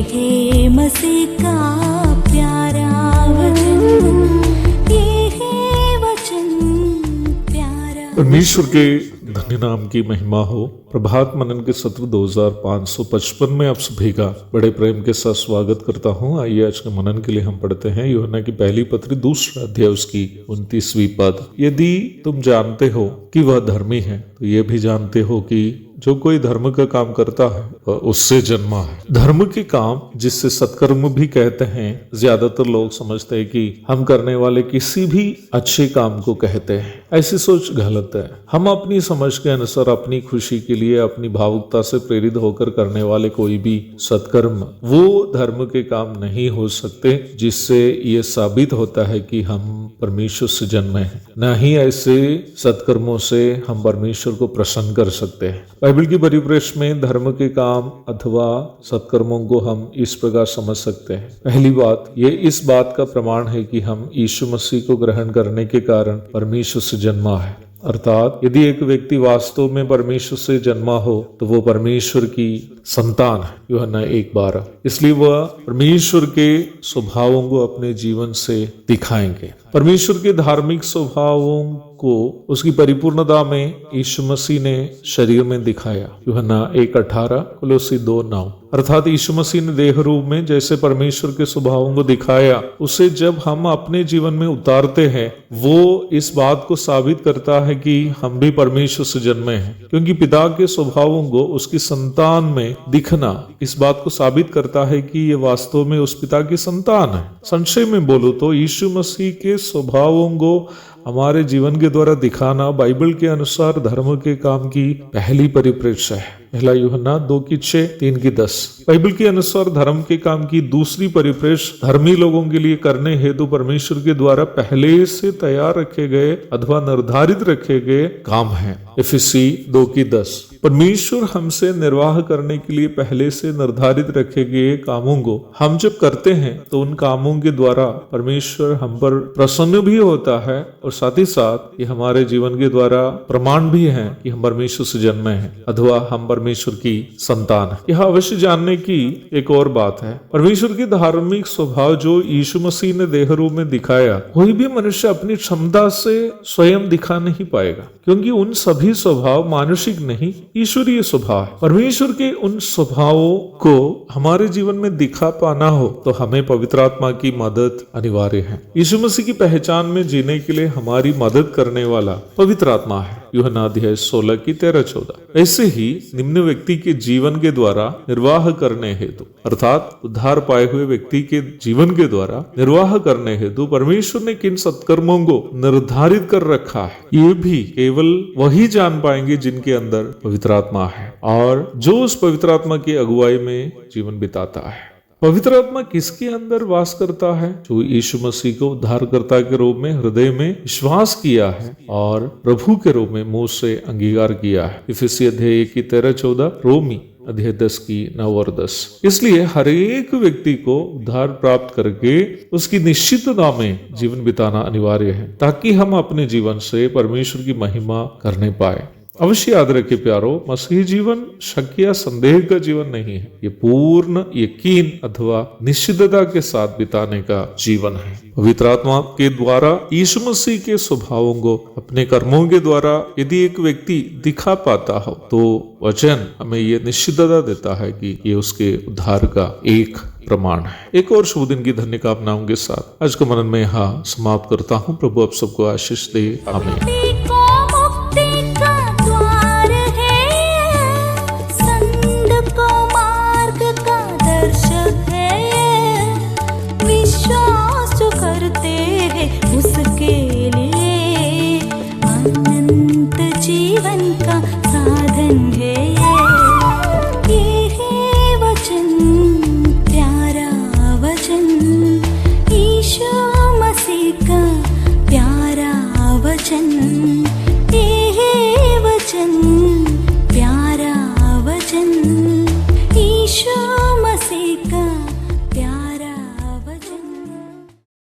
है मसीह का प्यारा वचन, ये है वचन प्यारा। परमेश्वर के धन्य नाम की महिमा हो। प्रभात मनन के सत्र 2555 में आप सभी का बड़े प्रेम के साथ स्वागत करता हूं। आइए आज के मनन के लिए हम पढ़ते हैं यूहन्ना की पहली पत्री 2 अध्याय उसकी 29वीं पद। यदि तुम जानते हो कि वह धर्मी है तो ये भी जानते हो कि जो कोई धर्म का काम करता है वह उससे जन्मा है। धर्म के काम जिससे सत्कर्म भी कहते हैं, ज्यादातर लोग समझते हैं कि हम करने वाले किसी भी अच्छे काम को कहते हैं। ऐसी सोच गलत है। हम अपनी समझ के अनुसार अपनी खुशी के लिए, अपनी भावुकता से प्रेरित होकर करने वाले कोई भी सत्कर्म वो धर्म के काम नहीं हो सकते जिससे ये साबित होता है कि हम परमेश्वर से जन्मे हैं। न ही ऐसे सत्कर्मों से हम परमेश्वर को प्रसन्न कर सकते हैं। बाइबल की परिप्रेक्ष्य में धर्म के काम अथवा सत्कर्मों को हम इस प्रकार समझ सकते हैं। पहली बात, ये इस बात का प्रमाण है कि हम यीशु मसीह को ग्रहण करने के कारण परमेश्वर से जन्मा है। अर्थात यदि एक व्यक्ति वास्तव में परमेश्वर से जन्मा हो तो वो परमेश्वर की संतान है, यूहन्ना 1:12। इसलिए वह परमेश्वर के स्वभावों को अपने जीवन से दिखाएंगे। परमेश्वर के धार्मिक स्वभावों को उसकी परिपूर्णता में यीशु मसीह ने शरीर में दिखाया, यूहन्ना 1:18, कोलोसी 2:9। अर्थात यीशु मसीह ने देह रूप में जैसे परमेश्वर के स्वभावों को दिखाया, उसे जब हम अपने जीवन में उतारते हैं वो इस बात को साबित करता है कि हम भी परमेश्वर से जन्मे हैं। क्योंकि पिता के स्वभावों को उसकी संतान में दिखना इस बात को साबित करता है कि ये वास्तव में उस पिता की संतान है। संक्षेप में बोलो तो यीशु मसीह के स्वभावों को हमारे जीवन के द्वारा दिखाना बाइबल के अनुसार धर्म के काम की पहली परिप्रेक्ष्य है। पहला यूहन्ना 2:6, 3:10। बाइबल के अनुसार धर्म के काम की दूसरी परिप्रेक्ष्य धर्मी लोगों के लिए करने हेतु परमेश्वर के द्वारा पहले से तैयार रखे गए अथवा निर्धारित रखे गए काम है। एफिसी 2:10। परमेश्वर हमसे निर्वाह करने के लिए पहले से निर्धारित रखे गए कामों को हम जब करते हैं तो उन कामों के द्वारा परमेश्वर हम पर प्रसन्न भी होता है और साथ ही साथ ये हमारे जीवन के द्वारा प्रमाण भी है कि हम परमेश्वर से जन्मे हैं अथवा हम परमेश्वर की संतान है। यह अवश्य जानने की एक और बात है, परमेश्वर की धार्मिक स्वभाव जो यीशु मसीह ने देह रूप में दिखाया, कोई भी मनुष्य अपनी क्षमता से स्वयं दिखा नहीं पाएगा, क्योंकि उन सभी स्वभाव मानुषिक नहीं ईश्वरीय स्वभाव है। परमेश्वर के उन स्वभावों को हमारे जीवन में दिखा पाना हो तो हमें पवित्र आत्मा की मदद अनिवार्य है। यीशु मसीह की पहचान में जीने के लिए हमारी मदद करने वाला पवित्र आत्मा है, यूहन्ना अध्याय 16 की 13-14। ऐसे ही निम्न व्यक्ति के जीवन के द्वारा निर्वाह करने हेतु अर्थात उद्धार पाए हुए व्यक्ति के जीवन के द्वारा निर्वाह करने हेतु परमेश्वर ने किन सत्कर्मों को निर्धारित कर रखा है, ये भी केवल वही जान पाएंगे जिनके अंदर पवित्र आत्मा है और जो उस पवित्र आत्मा की अगुवाई में जीवन बिताता है। पवित्र आत्मा किसके अंदर वास करता है? जो यीशु मसीह को उद्धारकर्ता के रूप में हृदय में विश्वास किया है और प्रभु के रूप में मुंह से अंगीकार किया है। इफिसी अध्याय 1 की 13-14, रोमी अध्याय 10 की 9 और 10। इसलिए हर एक व्यक्ति को उद्धार प्राप्त करके उसकी निश्चितता में जीवन बिताना अनिवार्य है ताकि हम अपने जीवन से परमेश्वर की महिमा करने पाए। अवश्य याद रखें प्यारो, मसीह जीवन शक या संदेह का जीवन नहीं है, ये पूर्ण यकीन अथवा निश्चितता के साथ बिताने का जीवन है। पवित्र आत्मा के द्वारा यीशु मसीह के स्वभावों को अपने कर्मों के द्वारा यदि एक व्यक्ति दिखा पाता हो तो वचन हमें ये निश्चितता देता है कि ये उसके उद्धार का एक प्रमाण है। एक और शुभ दिन की धन्य कामनाओं के साथ आज का मनन में यहाँ समाप्त करता हूँ। प्रभु आप सबको आशीष दे, आमीन। जीवन का साधन है ये है वचन प्यारा वचन, यीशु मसीह का प्यारा वचन, ये है वचन प्यारा वचन, यीशु